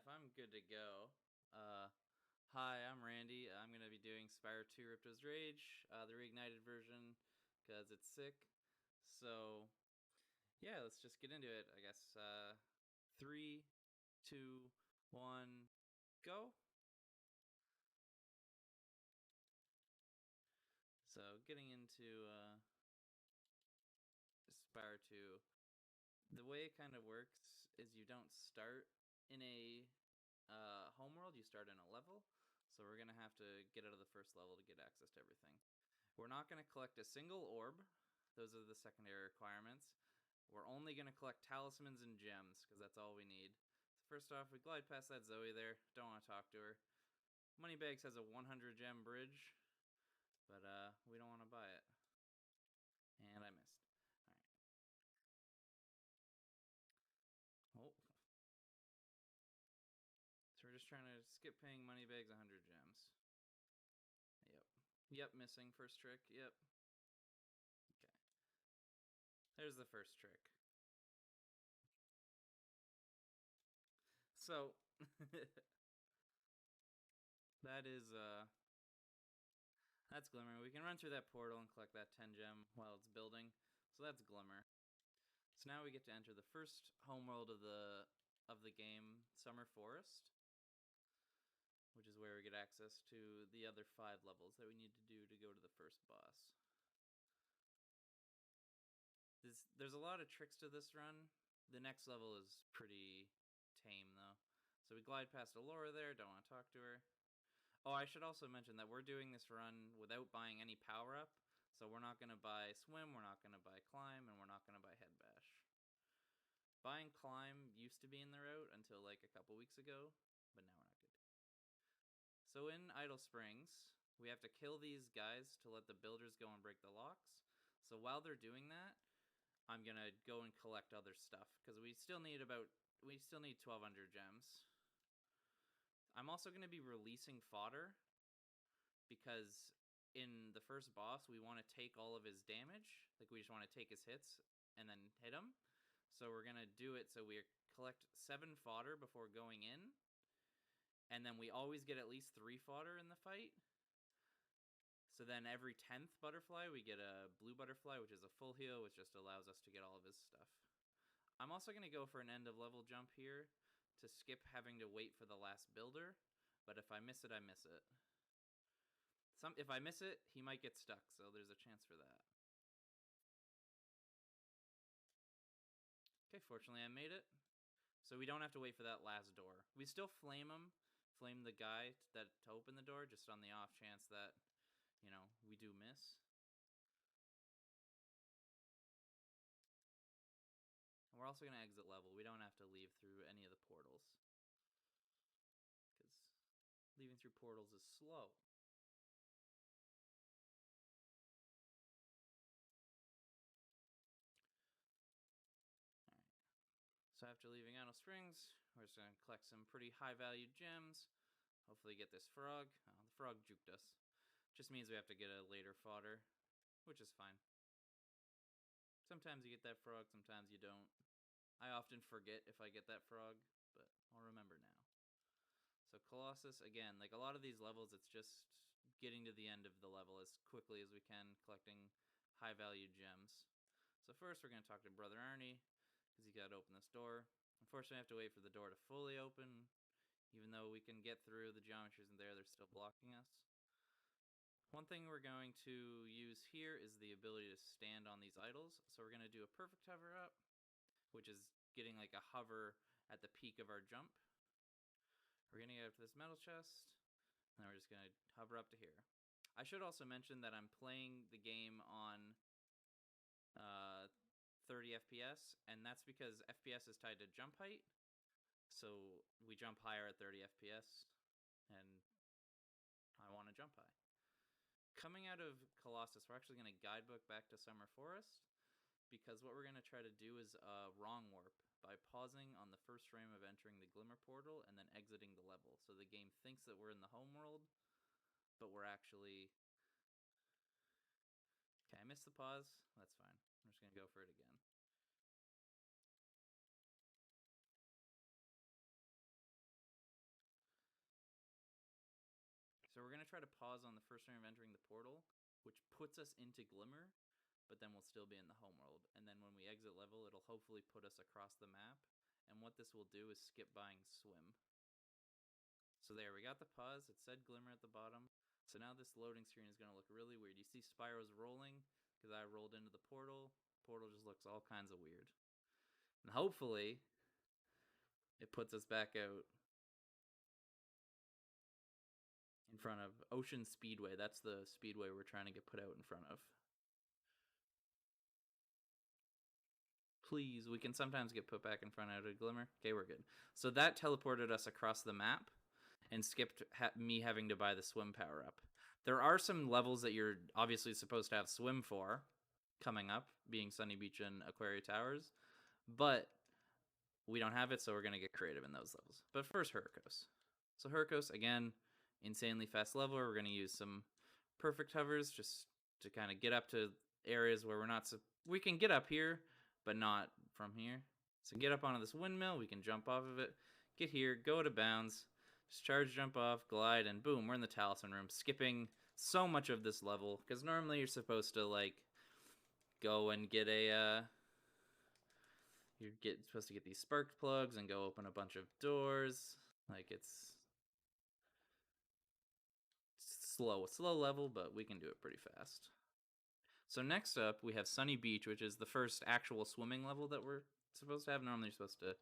if I'm good to go. Hi, I'm Randy. I'm going to be doing Spyro 2 Ripto's Rage, the Reignited version, because it's sick. So, yeah, let's just get into it, I guess. 3, 2, 1, go. So, getting into Spyro 2, the way it kind of works is you don't start in a homeworld, you start in a level. So we're going to have to get out of the first level to get access to everything. We're not going to collect a single orb. Those are the secondary requirements. We're only going to collect talismans and gems, because that's all we need. So first off, we glide past that Zoe there. Don't want to talk to her. Moneybags has a 100 gem bridge, but we don't want to buy it. And I missed. Alright. Oh. So we're just trying to skip paying Moneybags 100 gems. Yep, missing first trick. Yep. Okay. There's the first trick. So, that is, that's Glimmer. We can run through that portal and collect that 10 gem while it's building. So that's Glimmer. So now we get to enter the first homeworld of the game, Summer Forest, which is where we get access to the other 5 levels that we need to do to go to the first boss. There's a lot of tricks to this run. The next level is pretty tame, though. So we glide past Alora there, don't want to talk to her. Oh, I should also mention that we're doing this run without buying any power-up. So we're not going to buy Swim, we're not going to buy Climb, and we're not going to buy Head Bash. Buying Climb used to be in the route until like a couple weeks ago, but now we're not good. So in Idle Springs, we have to kill these guys to let the builders go and break the locks. So while they're doing that, I'm going to go and collect other stuff, because we still need 1,200 gems. I'm also going to be releasing fodder, because in the first boss, we want to take all of his damage. Like, we just want to take his hits and then hit him. So we're going to do it so we collect 7 fodder before going in. And then we always get at least 3 fodder in the fight. So then every 10th butterfly, we get a blue butterfly, which is a full heal, which just allows us to get all of his stuff. I'm also going to go for an end of level jump here to skip having to wait for the last builder. But if I miss it, I miss it. If I miss it, he might get stuck, so there's a chance for that. Okay, fortunately I made it. So we don't have to wait for that last door. We still flame him, flame the guy to open the door, just on the off chance that, you know, we do miss. And we're also going to exit level. We don't have to leave through any of the portals, because leaving through portals is slow. Alright. So after leaving Idle Springs, we're just going to collect some pretty high-valued gems. Hopefully get this frog. Oh, the frog juked us. Just means we have to get a later fodder, which is fine. Sometimes you get that frog, sometimes you don't. I often forget if I get that frog, but I'll remember now. So Colossus, again, like a lot of these levels, it's just getting to the end of the level as quickly as we can, collecting high-value gems. So first we're going to talk to Brother Arnie, because he got to open this door. Unfortunately, I have to wait for the door to fully open. Even though we can get through, the geometry isn't there, they're still blocking us. One thing we're going to use here is the ability to stand on these idols. So we're going to do a perfect hover up, which is getting like a hover at the peak of our jump. We're going to get up to this metal chest, and then we're just going to hover up to here. I should also mention that I'm playing the game on 30 FPS, and that's because FPS is tied to jump height. So we jump higher at 30 FPS, and I want to jump high. Coming out of Colossus, we're actually going to guidebook back to Summer Forest, because what we're going to try to do is wrong warp by pausing on the first frame of entering the Glimmer portal and then exiting the level. So the game thinks that we're in the home world, but we're actually... Okay, I missed the pause. That's fine. I'm just going to go for it again. try to pause on the first turn of entering the portal, which puts us into Glimmer, but then we'll still be in the homeworld. And then when we exit level, it'll hopefully put us across the map. And what this will do is skip buying Swim. So there, we got the pause. It said Glimmer at the bottom. So now this loading screen is going to look really weird. You see Spyro's rolling because I rolled into the portal. Portal just looks all kinds of weird. And hopefully, it puts us back out in front of Ocean Speedway. That's the speedway we're trying to get put out in front of. Please, we can sometimes get put back in front out of Glimmer. Okay, we're good. So that teleported us across the map and skipped me having to buy the swim power up. There are some levels that you're obviously supposed to have swim for coming up, being Sunny Beach and Aquaria Towers, but we don't have it, so we're going to get creative in those levels. But first, Hurricos. So Hurricos, again, insanely fast leveler. We're going to use some perfect hovers just to kind of get up to areas where we're not... we can get up here, but not from here. So get up onto this windmill, we can jump off of it, get here, go to bounds, just charge, jump off, glide, and boom, we're in the Talisman Room, skipping so much of this level, because normally you're supposed to, like, go and get a, supposed to get these spark plugs and go open a bunch of doors. Like, it's slow level, but we can do it pretty fast. So next up, we have Sunny Beach, which is the first actual swimming level that we're supposed to have. Normally you're supposed to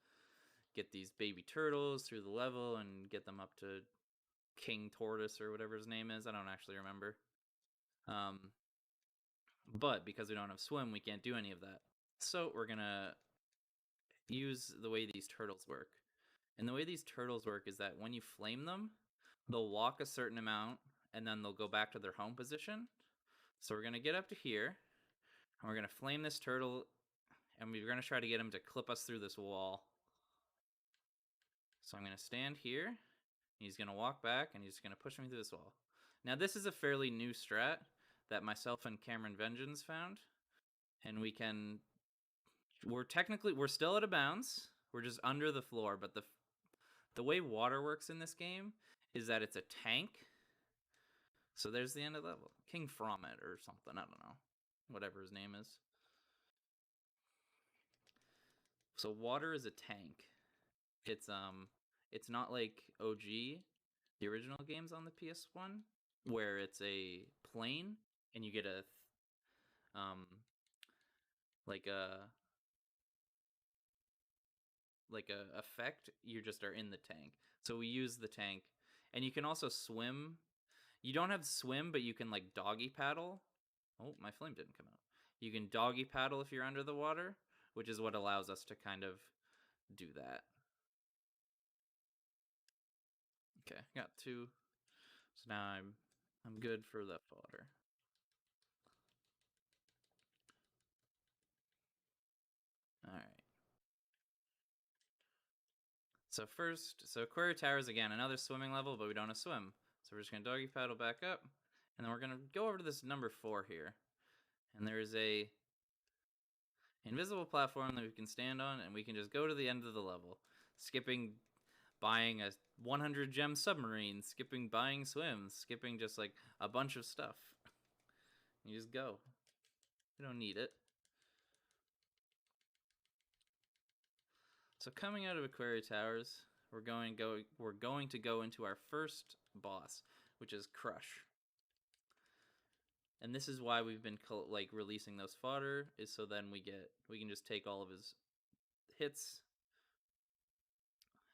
get these baby turtles through the level and get them up to King Tortoise or whatever his name is. I don't actually remember. But because we don't have swim, we can't do any of that. So we're going to use the way these turtles work. And the way these turtles work is that when you flame them, they'll walk a certain amount and then they'll go back to their home position. So we're going to get up to here and we're going to flame this turtle and we're going to try to get him to clip us through this wall. So I'm going to stand here. He's going to walk back and he's going to push me through this wall. Now this is a fairly new strat that myself and Cameron Vengeance found. And we're still out of bounds. We're just under the floor, but the way water works in this game is that it's a tank. So there's the end of the level. King Fromit or something, I don't know. Whatever his name is. So water is a tank. It's not like OG, the original games on the PS1, where it's a plane and you get a effect. You just are in the tank. So we use the tank, and you can also swim. You don't have swim, but you can like doggy paddle. Oh, my flame didn't come out. You can doggy paddle if you're under the water, which is what allows us to kind of do that. Okay, got 2. So now I'm good for the fodder. All right. So Aquaria Towers, again, another swimming level, but we don't have swim. So we're just going to doggy paddle back up, and then we're going to go over to this number 4 here. And there is a invisible platform that we can stand on, and we can just go to the end of the level, skipping buying a 100 gem submarine, skipping buying swims, skipping just like a bunch of stuff. You just go. We don't need it. So coming out of Aquaria Towers, we're going to go into our first boss, which is Crush. And this is why we've been like releasing those fodder, is so then we can just take all of his hits.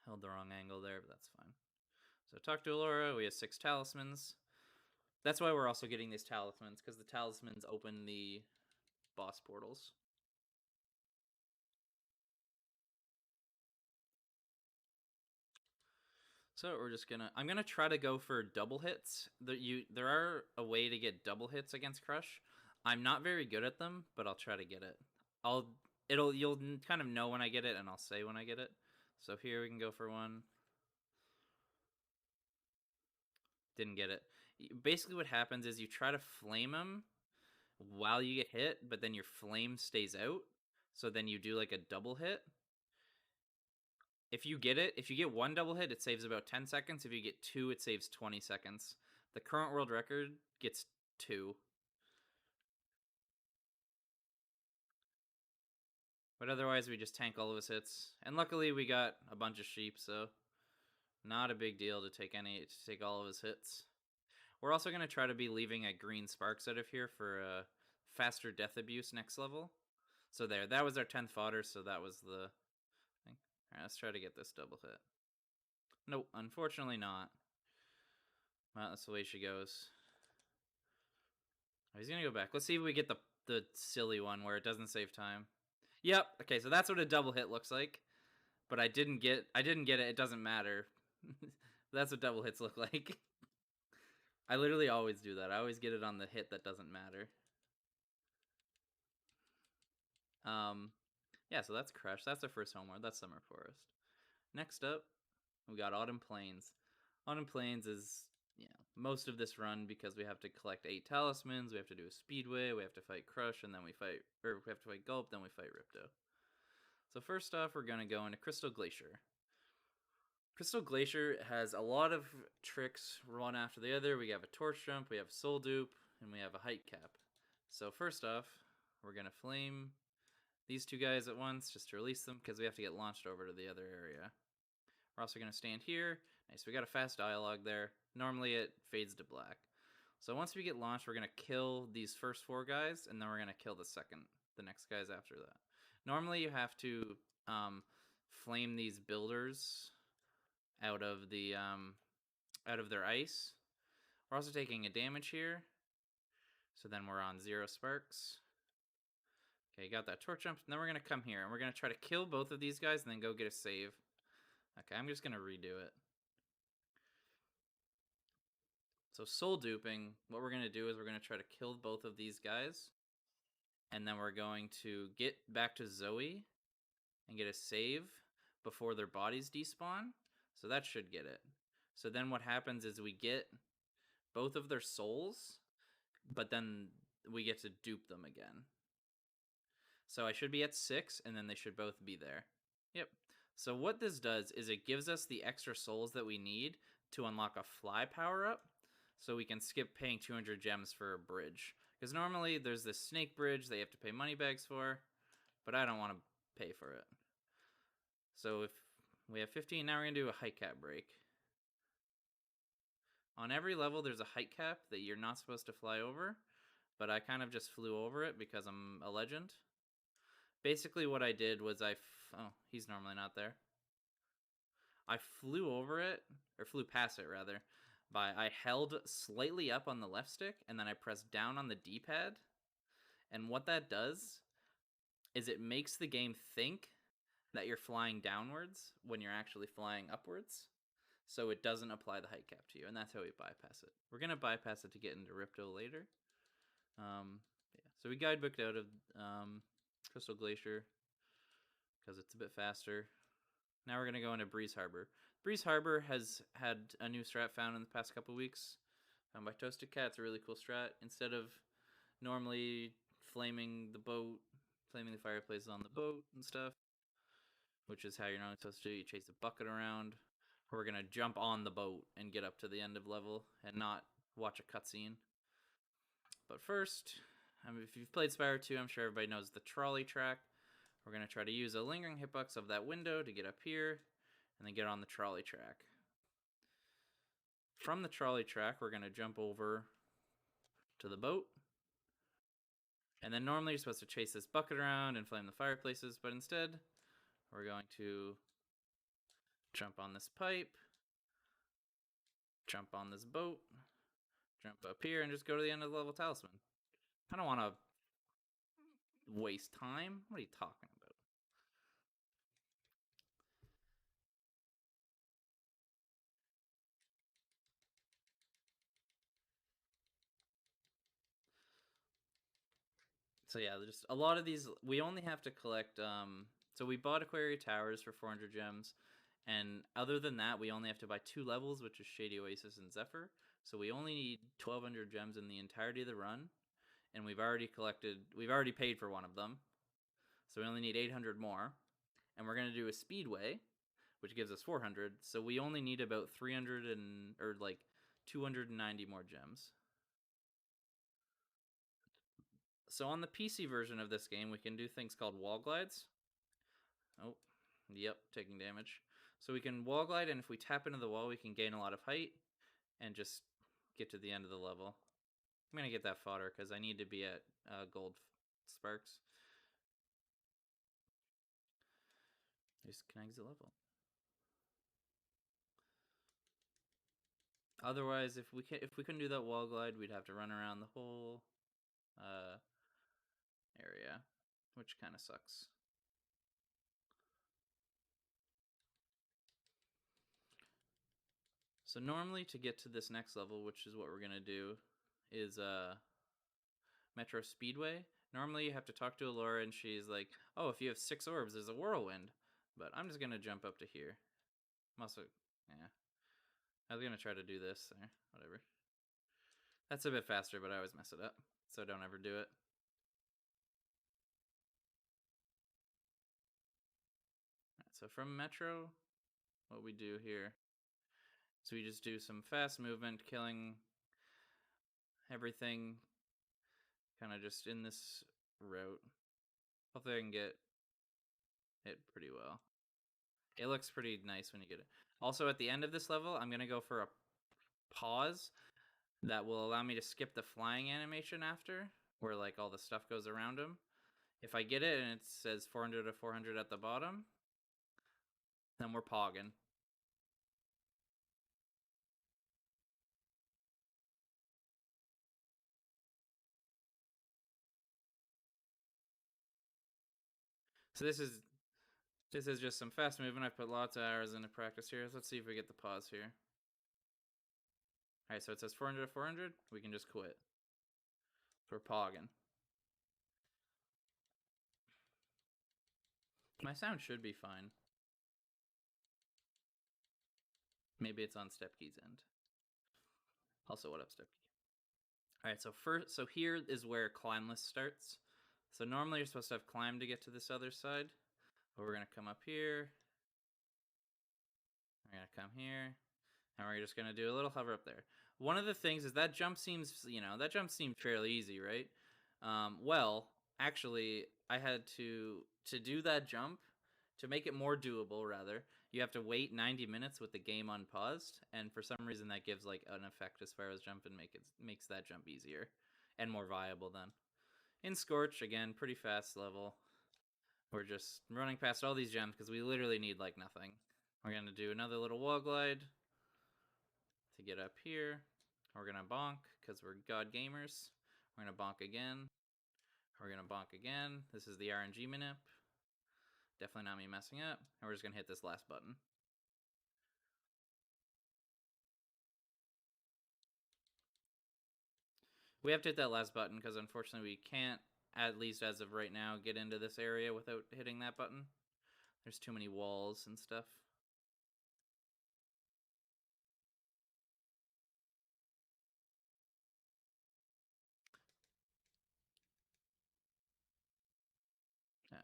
Held the wrong angle there, but that's fine. So talk to Allura, we have 6 talismans. That's why we're also getting these talismans, because the talismans open the boss portals. So we're just I'm gonna try to go for double hits. There are a way to get double hits against Crush. I'm not very good at them, but I'll try to get it. You'll kind of know when I get it, and I'll say when I get it. So here we can go for one. Didn't get it. Basically what happens is you try to flame him while you get hit, but then your flame stays out. So then you do like a double hit. If you get 1 double hit, it saves about 10 seconds. If you get 2, it saves 20 seconds. The current world record gets 2. But otherwise, we just tank all of his hits. And luckily, we got a bunch of sheep, so not a big deal to take all of his hits. We're also going to try to be leaving a green sparks out of here for faster death abuse next level. So there, that was our 10th fodder, so that was the thing. Alright, let's try to get this double hit. Nope, unfortunately not. Well, that's the way she goes. Oh, he's going to go back. Let's see if we get the silly one where it doesn't save time. Yep, okay, so that's what a double hit looks like. But I didn't get it, it doesn't matter. That's what double hits look like. I literally always do that. I always get it on the hit that doesn't matter. Yeah, so that's Crush. That's our first homeworld. That's Summer Forest. Next up, we got Autumn Plains. Autumn Plains is, most of this run because we have to collect 8 talismans, we have to do a speedway, we have to fight Crush, and then we have to fight Gulp, then we fight Ripto. So first off, we're gonna go into Crystal Glacier. Crystal Glacier has a lot of tricks one after the other. We have a torch jump, we have soul dupe, and we have a height cap. So first off, we're gonna flame these 2 guys at once just to release them because we have to get launched over to the other area. We're also gonna stand here. Nice, we got a fast dialogue there. Normally it fades to black. So once we get launched, we're gonna kill these first 4 guys, and then we're gonna kill the next guys after that. Normally you have to flame these builders out of their ice. We're also taking a damage here, so then we're on 0 sparks. Okay, got that torch jump, and then we're gonna come here and we're gonna try to kill both of these guys and then go get a save. Okay, I'm just gonna redo it. So soul duping, what we're gonna do is we're gonna try to kill both of these guys, and then we're going to get back to Zoe and get a save before their bodies despawn. So that should get it. So then what happens is we get both of their souls, but then we get to dupe them again. So I should be at 6, and then they should both be there. Yep. So what this does is it gives us the extra souls that we need to unlock a fly power-up, so we can skip paying 200 gems for a bridge. Because normally there's this snake bridge that you have to pay money bags for, but I don't want to pay for it. So if we have 15, now we're going to do a height cap break. On every level there's a height cap that you're not supposed to fly over, but I kind of just flew over it because I'm a legend. Basically what I did was oh, he's normally not there. I flew over it, or flew past it rather, I held slightly up on the left stick and then I pressed down on the D-pad. And what that does is it makes the game think that you're flying downwards when you're actually flying upwards. So it doesn't apply the height cap to you, and that's how we bypass it. We're going to bypass it to get into Ripto later. Yeah. So we guidebooked out of Crystal Glacier because it's a bit faster. Now we're going to go into Breeze Harbor. Breeze Harbor has had a new strat found in the past couple weeks. Found by Toasted Cat. It's a really cool strat. Instead of normally flaming the boat, flaming the fireplaces on the boat and stuff, which is how you're not supposed to do. You chase the bucket around. We're going to jump on the boat and get up to the end of level and not watch a cutscene. But first, if you've played Spyro 2, I'm sure everybody knows the trolley track. We're going to try to use a lingering hitbox of that window to get up here and then get on the trolley track. From the trolley track, we're going to jump over to the boat. And then normally you're supposed to chase this bucket around and flame the fireplaces, but instead we're going to jump on this pipe, jump on this boat, jump up here, and just go to the end of the level talisman. I don't want to waste time. What are you talking about? So yeah, just a lot of these, we only have to collect, so we bought Aquaria Towers for 400 gems, and other than that, we only have to buy 2 levels, which is Shady Oasis and Zephyr, so we only need 1,200 gems in the entirety of the run, and we've already paid for one of them, so we only need 800 more, and we're going to do a Speedway, which gives us 400, so we only need about 300 and, or like 290 more gems. So on the PC version of this game, we can do things called wall glides. Oh, yep, taking damage. So we can wall glide, and if we tap into the wall, we can gain a lot of height and just get to the end of the level. I'm going to get that fodder because I need to be at gold sparks. Just can exit level. Otherwise, if we couldn't do that wall glide, we'd have to run around the whole area, which kind of sucks. So normally to get to this next level, which is what we're gonna do, is Metro Speedway. Normally you have to talk to Alora and she's like, oh, if you have 6 orbs, there's a whirlwind. But I'm just gonna jump up to here. Yeah. I was gonna try to do this, or whatever. That's a bit faster, but I always mess it up, so don't ever do it. Right, so from Metro, what we do here, so we just do some fast movement, killing everything kind of just in this route. Hopefully I can get it pretty well. It looks pretty nice when you get it. Also, at the end of this level, I'm going to go for a pause that will allow me to skip the flying animation after, where like all the stuff goes around him. If I get it and it says 400 to 400 at the bottom, then we're pogging. So this is just some fast movement. I've put lots of hours into practice here. Let's see if we get the pause here. Alright, so it says 400 to 400. We can just quit. We're pogging. My sound should be fine. Maybe it's on Step Key's end. Also, what up, Step Key? Alright, so here is where climbless starts. So normally you're supposed to have climb to get to this other side. But we're going to come up here. We're going to come here. And we're just going to do a little hover up there. One of the things is that jump seems fairly easy, right? Well, actually, I had to do that jump, to make it more doable, rather, you have to wait 90 minutes with the game unpaused, and for some reason that gives like an effect as far as jump and makes that jump easier and more viable then. In Scorch, again, pretty fast level. We're just running past all these gems because we literally need like nothing. We're going to do another little wall glide to get up here. We're going to bonk because we're god gamers. We're going to bonk again. We're going to bonk again. This is the RNG manip. Definitely not me messing up. And we're just going to hit this last button. We have to hit that last button because unfortunately we can't, at least as of right now, get into this area without hitting that button. There's too many walls and stuff. No.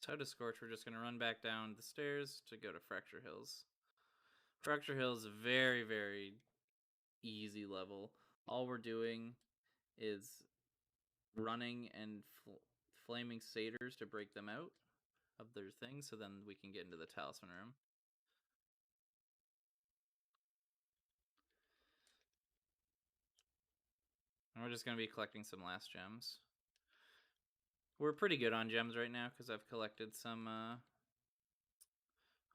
So to Scorch, we're just going to run back down the stairs to go to Fracture Hills. Fracture Hills is a very, very easy level. All we're doing is running and flaming satyrs to break them out of their things, so then we can get into the talisman room. And we're just going to be collecting some last gems. We're pretty good on gems right now because I've collected some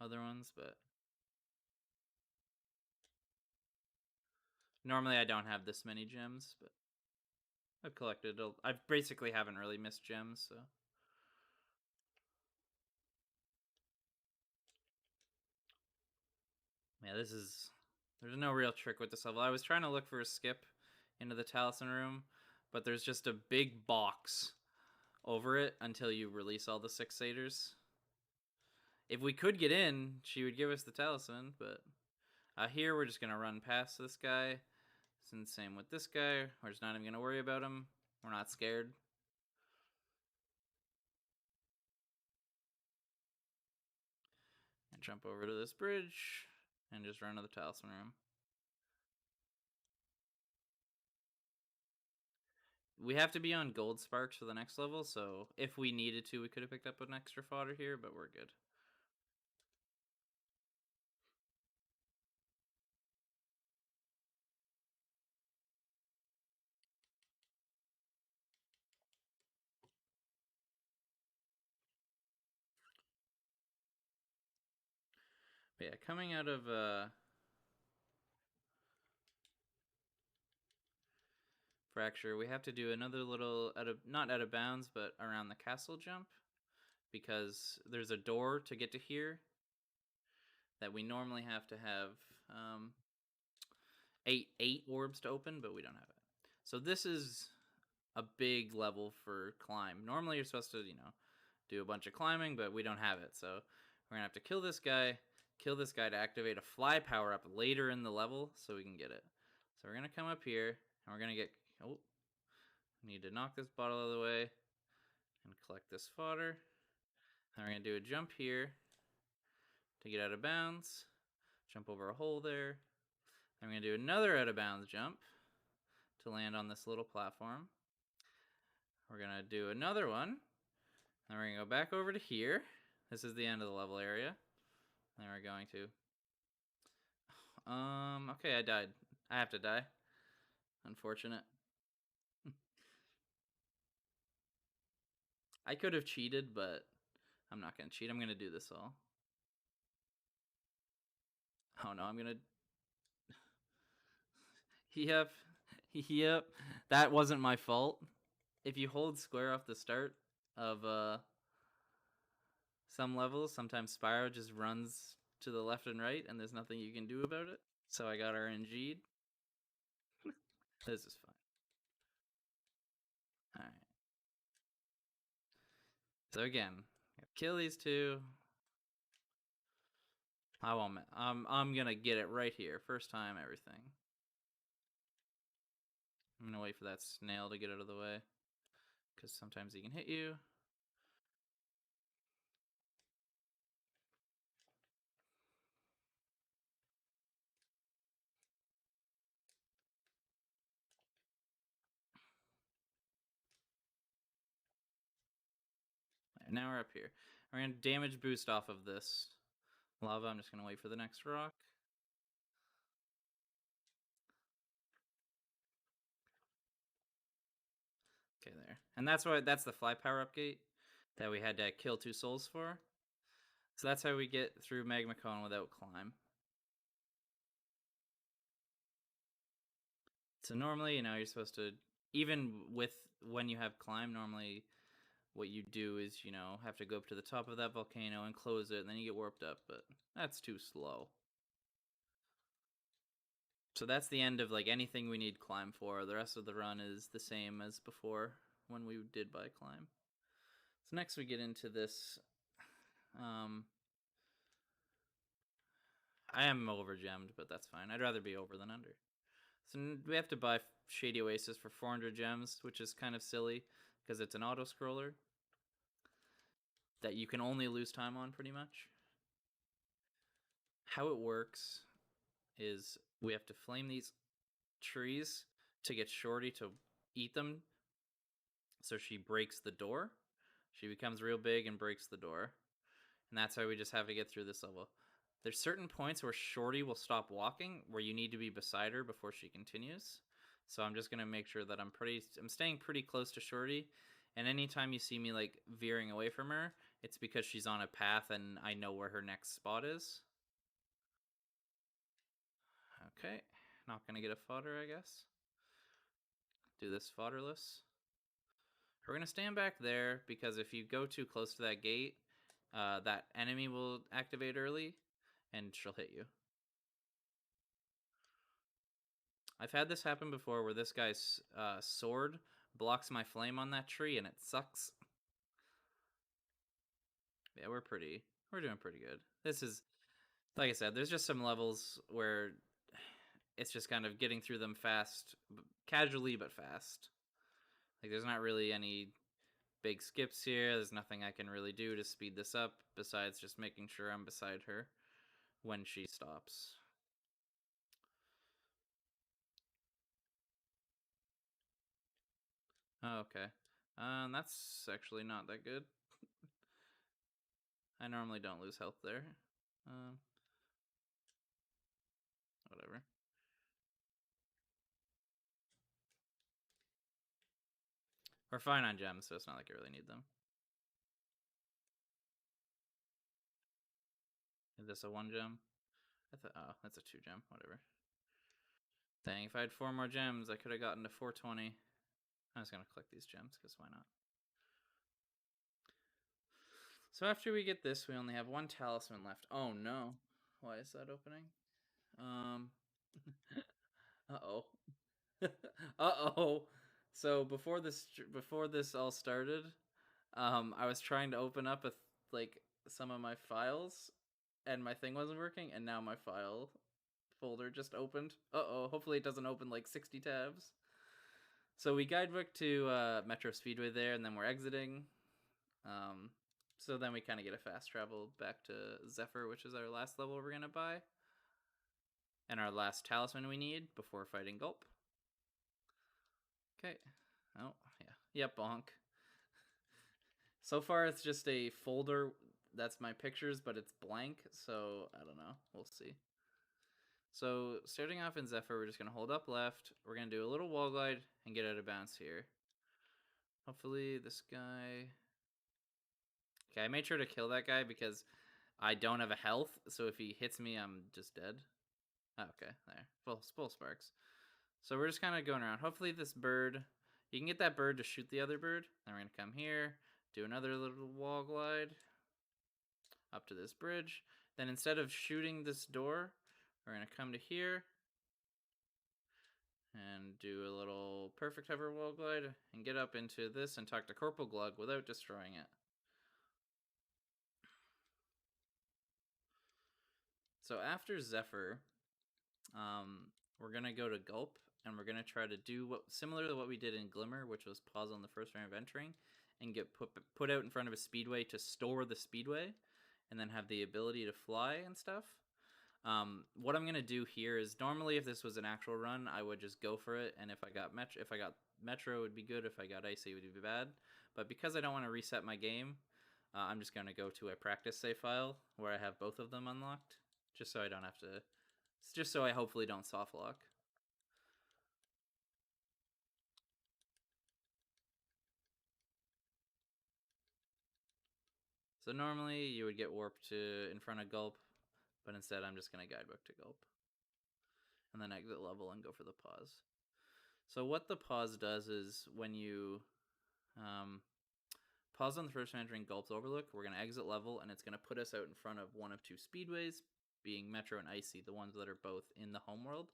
other ones, but normally I don't have this many gems, but I've collected. I basically haven't really missed gems, so. Yeah, there's no real trick with this level. I was trying to look for a skip into the talisman room, but there's just a big box over it until you release all the 6 satyrs. If we could get in, she would give us the talisman, but here we're just gonna run past this guy. And same with this guy. We're just not even gonna worry about him. We're not scared. And jump over to this bridge and just run to the talisman room. We have to be on gold sparks for the next level, so if we needed to, we could have picked up an extra fodder here, but we're good. But yeah, coming out of Fracture, we have to do another little not out of bounds, but around the castle jump, because there's a door to get to here that we normally have to have eight orbs to open, but we don't have it. So this is a big level for climb. Normally you're supposed to, do a bunch of climbing, but we don't have it. So we're gonna have to kill this guy to activate a fly power up later in the level so we can get it. So we're gonna come up here and we're gonna get, need to knock this bottle out of the way and collect this fodder. Then we're gonna do a jump here to get out of bounds, jump over a hole there. Then we're gonna do another out of bounds jump to land on this little platform. We're gonna do another one. Then we're gonna go back over to here. This is the end of the level area. Then we're going to... okay, I died. I have to die. Unfortunate. I could have cheated, but I'm not gonna cheat. I'm gonna do this all. Oh no, I'm gonna... Yep. Yep. That wasn't my fault. If you hold square off the start of some levels, sometimes Spyro just runs to the left and right and there's nothing you can do about it. So I got RNG'd. This is fine. Alright. So again, kill these two. I won't. I'm gonna get it right here. First time, everything. I'm gonna wait for that snail to get out of the way, because sometimes he can hit you. Now we're up here. We're gonna damage boost off of this lava. I'm just gonna wait for the next rock. Okay, there. And that's the fly power up gate that we had to kill 2 souls for. So that's how we get through Magma Cone without climb. So normally, you're supposed to, even with when you have climb, normally what you do is, have to go up to the top of that volcano and close it, and then you get warped up, but that's too slow. So that's the end of anything we need climb for. The rest of the run is the same as before when we did by climb. So next we get into this. I am over gemmed, but that's fine. I'd rather be over than under. So we have to buy Shady Oasis for 400 gems, which is kind of silly because it's an auto scroller that you can only lose time on pretty much. How it works is we have to flame these trees to get Shorty to eat them. So she breaks the door. She becomes real big and breaks the door. And that's how we just have to get through this level. There's certain points where Shorty will stop walking, where you need to be beside her before she continues. So I'm just going to make sure that I'm staying pretty close to Shorty. And anytime you see me veering away from her, it's because she's on a path and I know where her next spot is. Okay, not going to get a fodder, I guess. Do this fodderless. We're going to stand back there because if you go too close to that gate, that enemy will activate early and she'll hit you. I've had this happen before where this guy's sword blocks my flame on that tree and it sucks. Yeah, we're doing pretty good. This is, like I said, there's just some levels where it's just kind of getting through them fast, casually but fast. Like there's not really any big skips here. There's nothing I can really do to speed this up besides just making sure I'm beside her when she stops. Oh, okay. That's actually not that good. I normally don't lose health there. Whatever. We're fine on gems, so it's not like I really need them. Is this a 1 gem? Oh, that's a 2 gem. Whatever. Dang, if I had 4 more gems, I could have gotten to 420. I'm just gonna collect these gems, because why not? So after we get this, we only have 1 talisman left. Oh no. Why is that opening? Uh-oh. Uh-oh. So before this all started, I was trying to open up like some of my files and my thing wasn't working, and now my file folder just opened. Uh-oh. Hopefully it doesn't open like 60 tabs. So we guidebook to Metro Speedway there, and then we're exiting. So then we kind of get a fast travel back to Zephyr, which is our last level we're gonna buy, and our last talisman we need before fighting Gulp. Okay. Oh yeah. Yep. Bonk. So far, it's just a folder that's my pictures, but it's blank. So I don't know. We'll see. So starting off in Zephyr, we're just gonna hold up left. We're gonna do a little wall glide and get out of bounds here. Hopefully this guy. Okay, I made sure to kill that guy because I don't have a health, so if he hits me, I'm just dead. Oh, okay, there. Full sparks. So we're just kind of going around. Hopefully this bird, you can get that bird to shoot the other bird. Then we're going to come here, do another little wall glide up to this bridge. Then instead of shooting this door, we're going to come to here and do a little perfect hover wall glide and get up into this and talk to Corporal Glug without destroying it. So after Zephyr, we're gonna go to Gulp, and we're gonna try to do similar to what we did in Glimmer, which was pause on the first round of entering, and get put out in front of a speedway to store the speedway, and then have the ability to fly and stuff. What I'm gonna do here is normally if this was an actual run, I would just go for it, and if I got Metro, it would be good. If I got Icy, it would be bad. But because I don't want to reset my game, I'm just gonna go to a practice save file where I have both of them unlocked, just so I don't have to. Just so I hopefully don't soft lock. So normally you would get warped to in front of Gulp, but instead I'm just going to guidebook to Gulp. And then exit level and go for the pause. So what the pause does is when you pause on the first one entering Gulp's Overlook, we're going to exit level, and it's going to put us out in front of one of 2 speedways, being Metro and Icy, the ones that are both in the homeworld.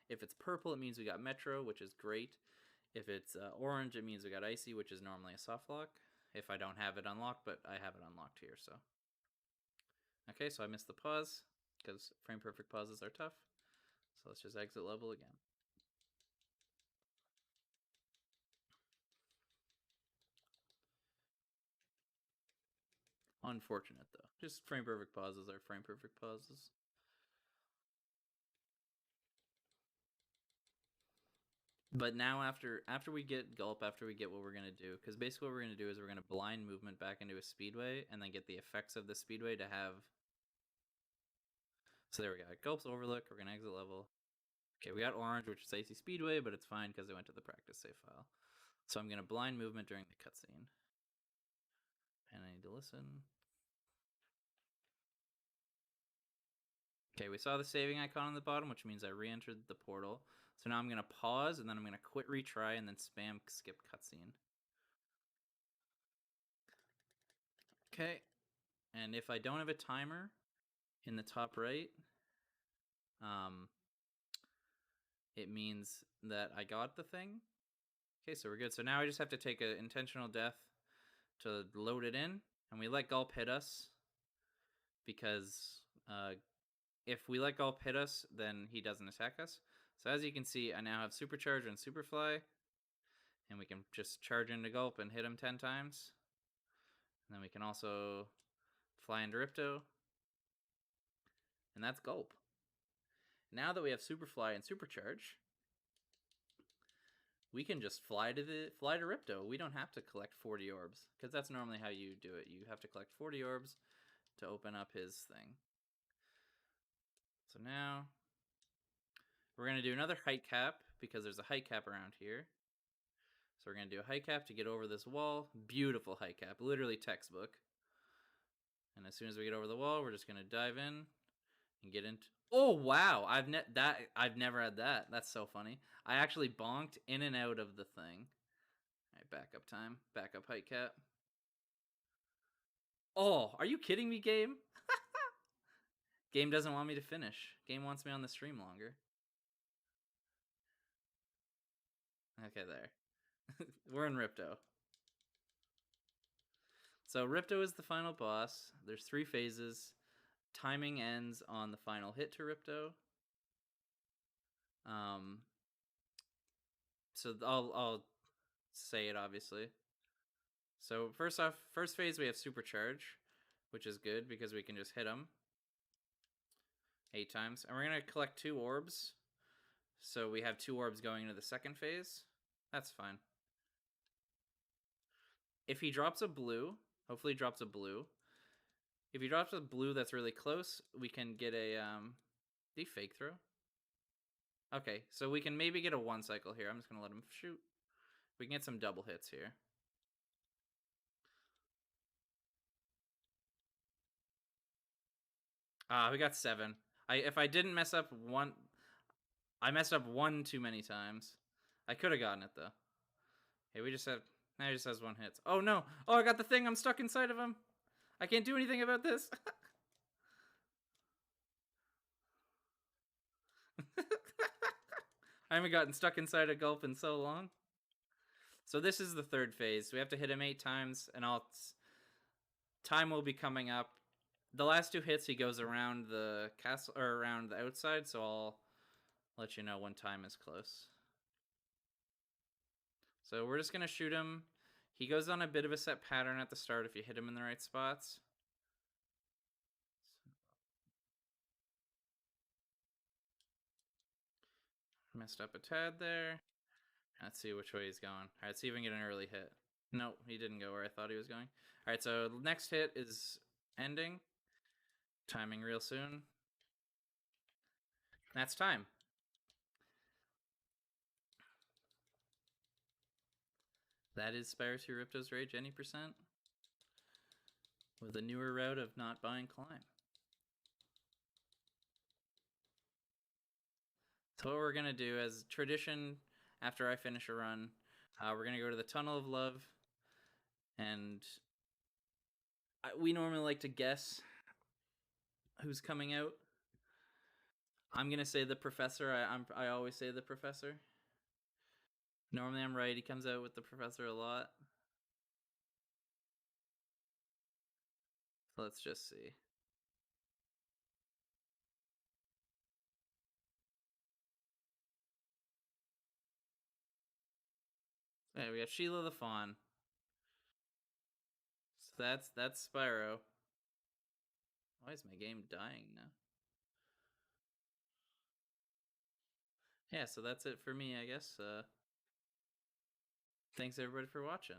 If it's purple, it means we got Metro, which is great. If it's orange, it means we got Icy, which is normally a soft lock. If I don't have it unlocked, but I have it unlocked here, so. Okay, so I missed the pause, because frame perfect pauses are tough. So let's just exit level again. Unfortunate, though. Just frame perfect pauses are frame perfect pauses. But now after we get Gulp, after we get what we're going to do, because basically what we're going to do is we're going to blind movement back into a speedway and then get the effects of the speedway to have. So there we go. Gulp's Overlook. We're going to exit level. Okay, we got orange, which is AC Speedway, but it's fine because it went to the practice save file. So I'm going to blind movement during the cutscene. And I need to listen. Okay, we saw the saving icon on the bottom, which means I re-entered the portal. So now I'm going to pause, and then I'm going to quit retry, and then spam skip cutscene. Okay, and if I don't have a timer in the top right, it means that I got the thing. Okay, so we're good. So now I just have to take an intentional death to load it in, and we let Gulp hit us because if we let Gulp hit us, then he doesn't attack us. So as you can see, I now have Supercharge and Superfly, and we can just charge into Gulp and hit him 10 times. And then we can also fly into Ripto, and that's Gulp. Now that we have Superfly and Supercharge, we can just fly to Ripto. We don't have to collect 40 orbs, because that's normally how you do it. You have to collect 40 orbs to open up his thing. So now we're going to do another height cap, because there's a height cap around here. So we're going to do a height cap to get over this wall. Beautiful height cap, literally textbook. And as soon as we get over the wall, we're just going to dive in and get into... Oh, wow! I've never had that. That's so funny. I actually bonked in and out of the thing. All right, backup time. Backup height cap. Oh, are you kidding me, game? Game doesn't want me to finish. Game wants me on the stream longer. Okay, there. We're in Ripto. So Ripto is the final boss. There's 3 phases. Timing ends on the final hit to Ripto. So I'll say it, obviously. So first off, first phase we have Supercharge, which is good because we can just hit him 8 times. And we're going to collect 2 orbs. So we have 2 orbs going into the second phase. That's fine. If he drops a blue, hopefully he drops a blue. If he drops a blue that's really close, we can get a... Did he fake throw? Okay, so we can maybe get a 1 cycle here. I'm just going to let him shoot. We can get some double hits here. We got 7. If I didn't mess up one... I messed up 1 too many times. I could have gotten it, though. Okay, we just have... Now he just has 1 hit. Oh, no! Oh, I got the thing! I'm stuck inside of him! I can't do anything about this! I haven't gotten stuck inside a Gulp in so long. So this is the 3rd phase. We have to hit him 8 times, and time will be coming up. The last 2 hits, he goes around the castle, or around the outside, so I'll let you know when time is close. So we're just going to shoot him. He goes on a bit of a set pattern at the start if you hit him in the right spots. Messed up a tad there. Let's see which way he's going. All right, see if we can get an early hit. No, he didn't go where I thought he was going. All right, so next hit is ending. Timing real soon. That's time. That is Spyro 2 Ripto's Rage any percent. With a newer route of not buying Climb. So what we're going to do as tradition after I finish a run, we're going to go to the Tunnel of Love. And we normally like to guess who's coming out. I'm going to say the Professor. I always say the Professor. Normally I'm right. He comes out with the Professor a lot. So let's just see. Okay, we got Sheila the Fawn. So that's Spyro. Why is my game dying now? Yeah, so that's it for me, I guess. Thanks everybody for watching.